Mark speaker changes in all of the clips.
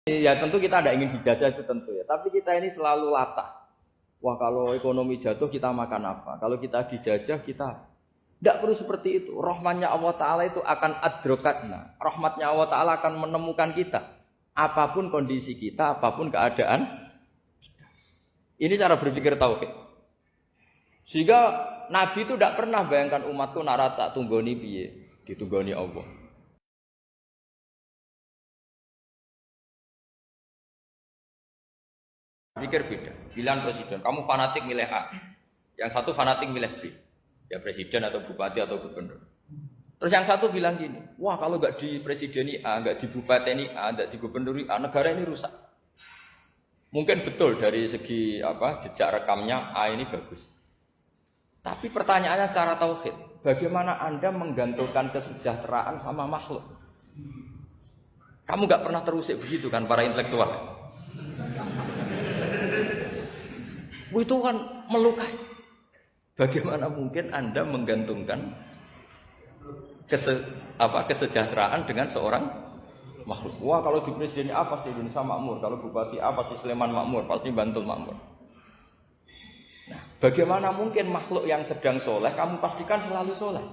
Speaker 1: Ya tentu kita tidak ingin dijajah itu tentu ya. Tapi kita ini selalu latah. Wah kalau ekonomi jatuh kita makan apa? Kalau kita dijajah kita tidak perlu seperti itu. Rahmatnya Allah Ta'ala itu akan adrokatna. Rahmatnya Allah Ta'ala akan menemukan kita. Apapun kondisi kita, apapun keadaan. Ini cara berpikir tauhid. Sehingga Nabi itu tidak pernah bayangkan umatku narata tunggoni piye. Ditunggoni Allah. Pikir beda. Pilihan presiden. Kamu fanatik milih A. Yang satu fanatik milih B. Ya presiden atau bupati atau gubernur. Terus yang satu bilang gini, wah kalau nggak di presiden A, nggak di bupati A, nggak di gubernur A, negara ini rusak. Mungkin betul dari segi jejak rekamnya A ini bagus. Tapi pertanyaannya secara tauhid, bagaimana Anda menggantungkan kesejahteraan sama makhluk? Kamu nggak pernah terusik begitu kan para intelektual? Itu kan melukai. Bagaimana mungkin Anda menggantungkan kesejahteraan dengan seorang makhluk? Wah kalau di presiden A pasti Indonesia makmur, kalau bupati A pasti Sleman makmur, pasti Bantul makmur. Nah, bagaimana mungkin makhluk yang sedang soleh kamu pastikan selalu soleh?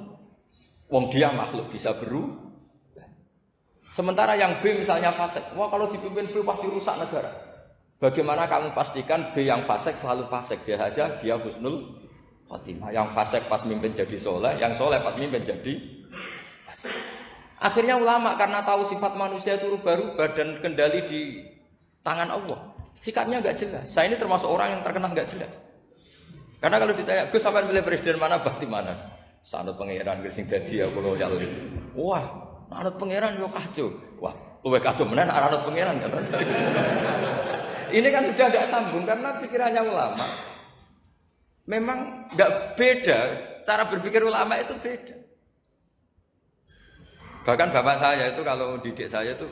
Speaker 1: Wong dia makhluk bisa berubah. Sementara yang B misalnya fasik, wah kalau dipimpin B pasti rusak negara. Bagaimana kamu pastikan B yang fasik selalu fasik? Dia saja dia husnul khotimah. Yang fasik pas mimpin jadi soleh, yang soleh pas mimpin jadi fasik. Akhirnya ulama karena tahu sifat manusia itu rubah-rubah dan kendali di tangan Allah, sikapnya nggak jelas. Saya ini termasuk orang yang terkenal nggak jelas. Karena kalau ditanya, Gus sampai milih presiden mana, bakti mana? Sanut pangeran sing dadi aku loyal. Wah, anut pangeran yo kacau. Wah, luwih kacau menan anut pangeran kata saya. Ini kan sudah tidak sambung karena pikirannya ulama. Memang tidak beda, cara berpikir ulama itu beda. Bahkan bapak saya itu kalau didik saya itu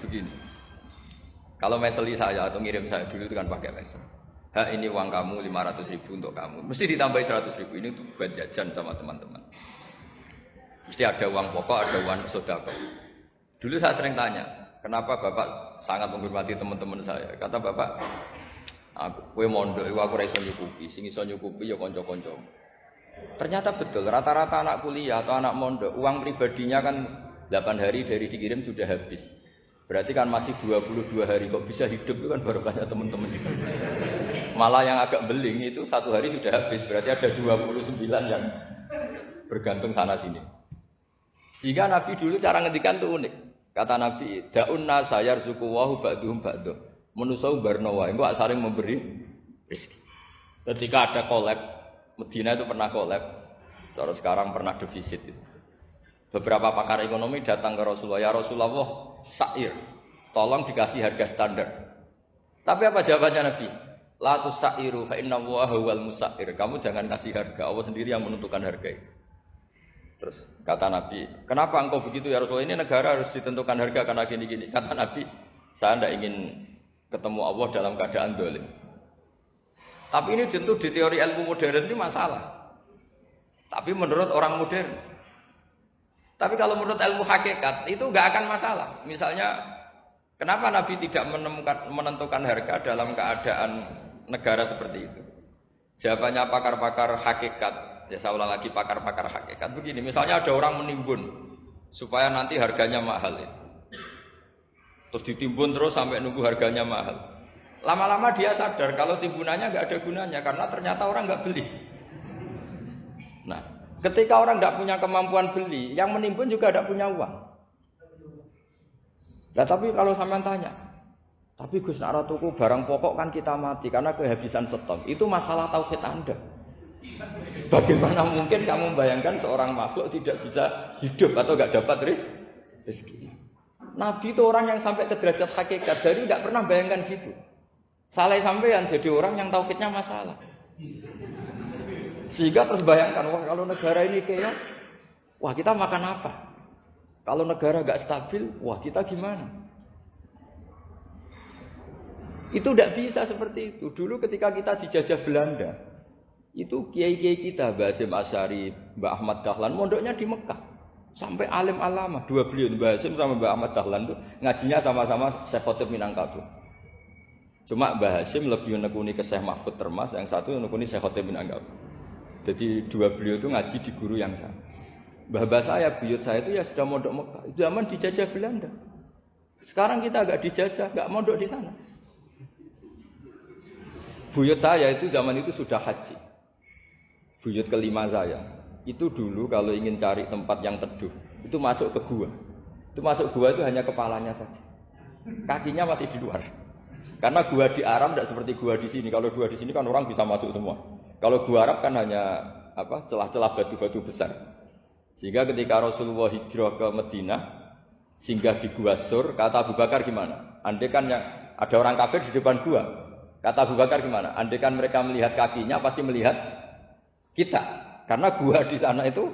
Speaker 1: begini. Kalau meseli saya atau ngirim saya dulu itu kan pakai mesel. Ini uang kamu 500.000 untuk kamu. Mesti ditambahi 100.000 ini untuk buat jajan sama teman-teman. Mesti ada uang pokok, ada uang sodako. Dulu saya sering tanya, kenapa bapak sangat menghormati teman-teman saya? Kata bapak, kowe mondok iku aku ora iso nyukupi, sing iso nyukupi ya kanca-kanca. Ternyata betul, rata-rata anak kuliah atau anak mondok, uang pribadinya kan 8 hari dari dikirim sudah habis. Berarti kan masih 22 hari kok bisa hidup itu kan barokahnya teman-teman itu. Malah yang agak beling itu 1 hari sudah habis, berarti ada 29 yang bergantung sana sini. Sehingga Nabi dulu cara ngendikan itu unik. Kata Nabi, da'un nasa yarzuquhu ba'duhum ba'duh. Manusa barno wae, engko saling memberi rezeki. Ketika ada collab, Medina itu pernah collab. Terus sekarang pernah defisit itu. Beberapa pakar ekonomi datang ke Rasulullah, ya Rasulullah, sa'ir. Tolong dikasih harga standar. Tapi apa jawabannya Nabi? La tusairu fa innallaha huwal musair. Kamu jangan kasih harga, Allah sendiri yang menentukan harga itu. Terus kata Nabi, kenapa engkau begitu ya Rasulullah? Ini negara harus ditentukan harga karena gini-gini. Kata Nabi, saya tidak ingin ketemu Allah dalam keadaan dolim. Tapi ini tentu di teori ilmu modern ini masalah. Tapi menurut orang modern. Tapi kalau menurut ilmu hakikat itu nggak akan masalah. Misalnya, kenapa Nabi tidak menentukan harga dalam keadaan negara seperti itu? Jawabannya pakar-pakar hakikat. Ya saya ulang lagi pakar-pakar hakikat begini, misalnya ada orang menimbun supaya nanti harganya mahal ya. Terus ditimbun terus sampai nunggu harganya mahal. Lama-lama dia sadar kalau timbunannya nggak ada gunanya karena ternyata orang nggak beli. Nah, ketika orang nggak punya kemampuan beli, yang menimbun juga tidak punya uang. Nah, tapi kalau sampean tanya, tapi Gus nak tuku barang pokok kan kita mati karena kehabisan stok. Itu masalah tauhid Anda. Bagaimana mungkin kamu membayangkan seorang makhluk tidak bisa hidup atau enggak dapat rezeki? Nabi itu orang yang sampai ke derajat hakikat, dari tidak pernah bayangkan gitu. Saleh sampean jadi orang yang tauhidnya masalah. Sehingga terus bayangkan, wah kalau negara ini chaos, wah kita makan apa? Kalau negara enggak stabil, wah kita gimana? Itu tidak bisa seperti itu. Dulu ketika kita dijajah Belanda, itu kiai-kiai kita, Mbah Hasyim Asy'ari, Mbah Ahmad Dahlan, mondoknya di Mekah. Sampai alim alama, dua beliau Mbah Hasyim sama Mbah Ahmad Dahlan tuh ngajinya sama-sama Syekh Khotib Minangkabau. Cuma Mbah Hasyim lebih menekuni ke Syekh Mahfud Termas, yang satu menekuni Syekh Khotib Minangkabau. Jadi dua beliau itu ngaji di guru yang sama. Mbah saya, buyut saya itu ya sudah mondok Mekah. Itu zaman dijajah Belanda. Sekarang kita agak dijajah, enggak mondok di sana. Buyut saya itu zaman itu sudah haji. Buyut kelima saya. Itu dulu kalau ingin cari tempat yang teduh, itu masuk ke gua. Itu masuk gua itu hanya kepalanya saja. Kakinya masih di luar. Karena gua di Arab tidak seperti gua di sini. Kalau gua di sini kan orang bisa masuk semua. Kalau gua Arab kan hanya celah-celah batu-batu besar. Sehingga ketika Rasulullah hijrah ke Madinah, singgah di Gua Sur, kata Abu Bakar gimana? Andai kan ada orang kafir di depan gua. Kata Abu Bakar gimana? Andai kan mereka melihat kakinya pasti melihat kita. Karena gua di sana itu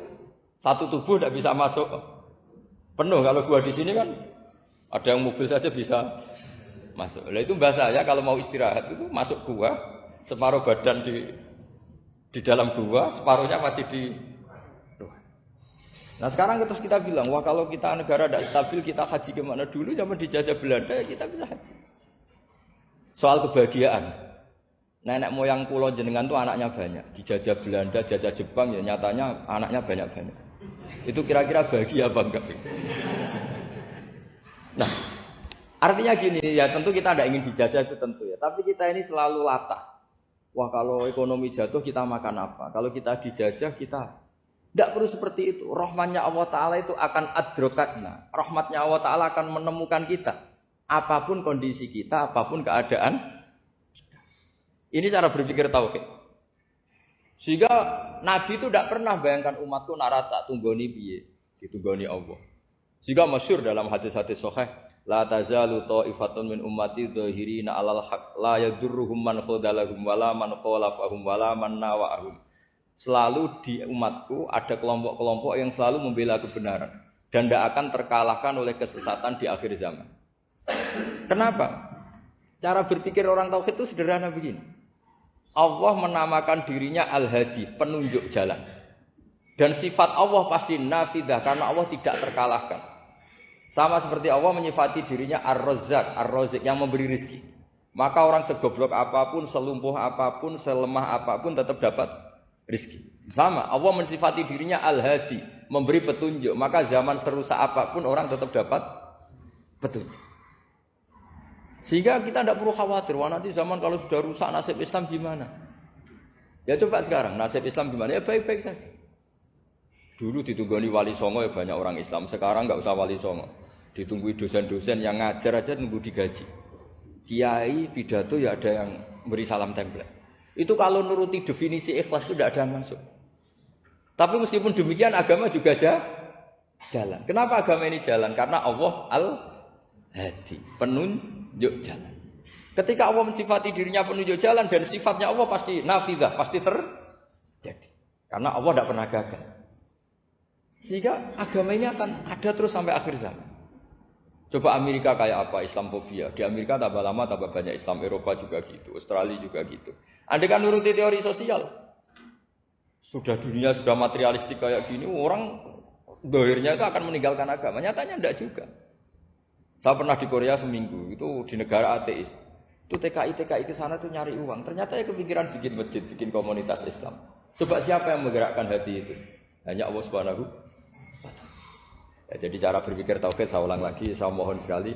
Speaker 1: satu tubuh tidak bisa masuk penuh. Kalau gua di sini kan ada yang mobil saja bisa masuk. Nah itu bahasa ya kalau mau istirahat itu masuk gua, separuh badan di dalam gua, separuhnya masih di luar. Nah sekarang terus kita bilang, wah kalau kita negara tidak stabil kita haji kemana dulu? Zaman dijajah Belanda ya kita bisa haji. Soal kebahagiaan. Nenek moyang kula jenengan tuh anaknya banyak. Dijajah Belanda, jajah Jepang ya nyatanya anaknya banyak-banyak. Itu kira-kira bahagia apa enggak? Nah, artinya gini ya tentu kita tidak ingin dijajah itu tentu ya. Tapi kita ini selalu latah. Wah kalau ekonomi jatuh kita makan apa? Kalau kita dijajah kita tidak perlu seperti itu. Rahmatnya Allah Ta'ala itu akan adrokatna. Rahmatnya Allah Ta'ala akan menemukan kita. Apapun kondisi kita, apapun keadaan. Ini cara berpikir tauhid. Sehingga Nabi itu tidak pernah bayangkan umatku narata tunggoni piye, ditunggoni Allah. Sehingga masyhur dalam hadis-hadis sahih, la tazalu ta'ifatun min ummati dzahirina 'alal haq la yadurruhum man khadalahum wala man khalafahum wala man nawa'ahum. Selalu di umatku ada kelompok-kelompok yang selalu membela kebenaran dan tidak akan terkalahkan oleh kesesatan di akhir zaman. Kenapa? Cara berpikir orang tauhid itu sederhana begini. Allah menamakan dirinya Al-Hadi, penunjuk jalan. Dan sifat Allah pasti nafidah karena Allah tidak terkalahkan. Sama seperti Allah menyifati dirinya Ar-Razzaq, Ar-Razik yang memberi rezeki. Maka orang segoblok apapun, selumpuh apapun, selemah apapun tetap dapat rezeki. Sama, Allah mensifati dirinya Al-Hadi, memberi petunjuk. Maka zaman serusak apapun orang tetap dapat petunjuk. Sehingga kita tidak perlu khawatir, wah nanti zaman kalau sudah rusak nasib Islam gimana? Ya coba sekarang nasib Islam gimana? Ya baik-baik saja. Dulu ditunggoni wali songo ya banyak orang Islam. Sekarang nggak usah wali songo, ditunggu dosen-dosen yang ngajar aja nunggu digaji. Kiai pidato ya ada yang beri salam tempel. Itu kalau nuruti definisi ikhlas itu tidak ada yang masuk. Tapi meskipun demikian agama juga jalan. Kenapa agama ini jalan? Karena Allah Al-Hadi, penunjuk jalan. Ketika Allah mensifati dirinya penunjuk jalan dan sifatnya Allah pasti nafidah, pasti terjadi. Karena Allah tidak pernah gagal. Sehingga agama ini akan ada terus sampai akhir zaman. Coba Amerika kayak apa Islamofobia. Di Amerika tambah lama tambah banyak Islam, Eropa juga gitu, Australia juga gitu. Andai kan nuruti teori sosial, sudah dunia sudah materialistik kayak gini, orang dohirnya itu akan meninggalkan agama. Nyatanya tidak juga. Saya pernah di Korea seminggu, itu di negara ateis. Itu TKI ke sana tuh nyari uang. Ternyata ya kepikiran bikin masjid, bikin komunitas Islam. Coba siapa yang menggerakkan hati itu? Hanya Allah Subhanahu wa Ta'ala. Ya, jadi cara berpikir tauhid saya ulang lagi, saya mohon sekali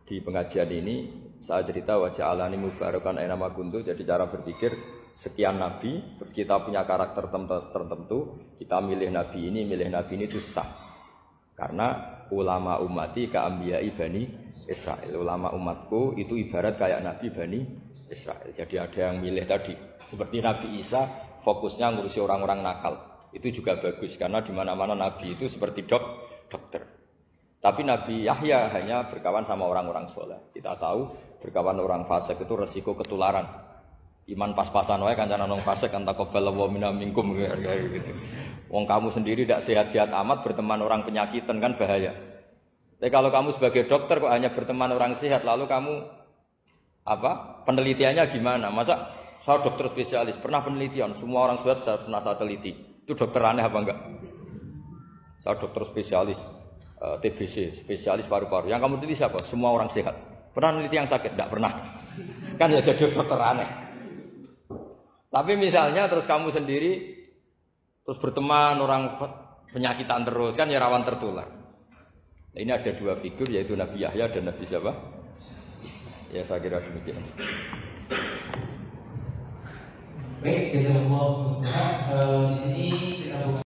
Speaker 1: di pengajian ini saya cerita wajah alani mubarakan aina ma kuntu. Jadi cara berpikir sekian nabi, terus kita punya karakter tertentu, kita milih nabi ini itu sah. Karena ulama ummati ka'ambiyai Bani Israel. Ulama umatku itu ibarat kayak nabi Bani Israel. Jadi ada yang milih tadi seperti Nabi Isa fokusnya ngurusi orang-orang nakal. Itu juga bagus karena di mana-mana nabi itu seperti dokter. Tapi Nabi Yahya hanya berkawan sama orang-orang soleh. Kita tahu berkawan orang fasik itu resiko ketularan. Iman pas-pasan wae kancanan wong fasik kan taqabbalallahu minna minkum gitu. Wong kamu sendiri tidak sehat-sehat amat berteman orang penyakitan kan bahaya. Tapi kalau kamu sebagai dokter kok hanya berteman orang sehat lalu kamu penelitiannya gimana? Masa saya dokter spesialis pernah penelitian semua orang sehat saya pernah saya teliti. Itu dokter aneh apa enggak? Saya dokter spesialis TBC, spesialis paru-paru. Yang kamu teliti siapa? Semua orang sehat. Pernah neliti yang sakit? Tidak pernah. Kan ya jadi dokter aneh. Tapi misalnya terus kamu sendiri terus berteman orang penyakitan terus kan ya rawan tertular. Nah, ini ada dua figur yaitu Nabi Yahya dan Nabi siapa? Ya saya kira demikian.
Speaker 2: Baik, jazakallahu khairan. Di sini kita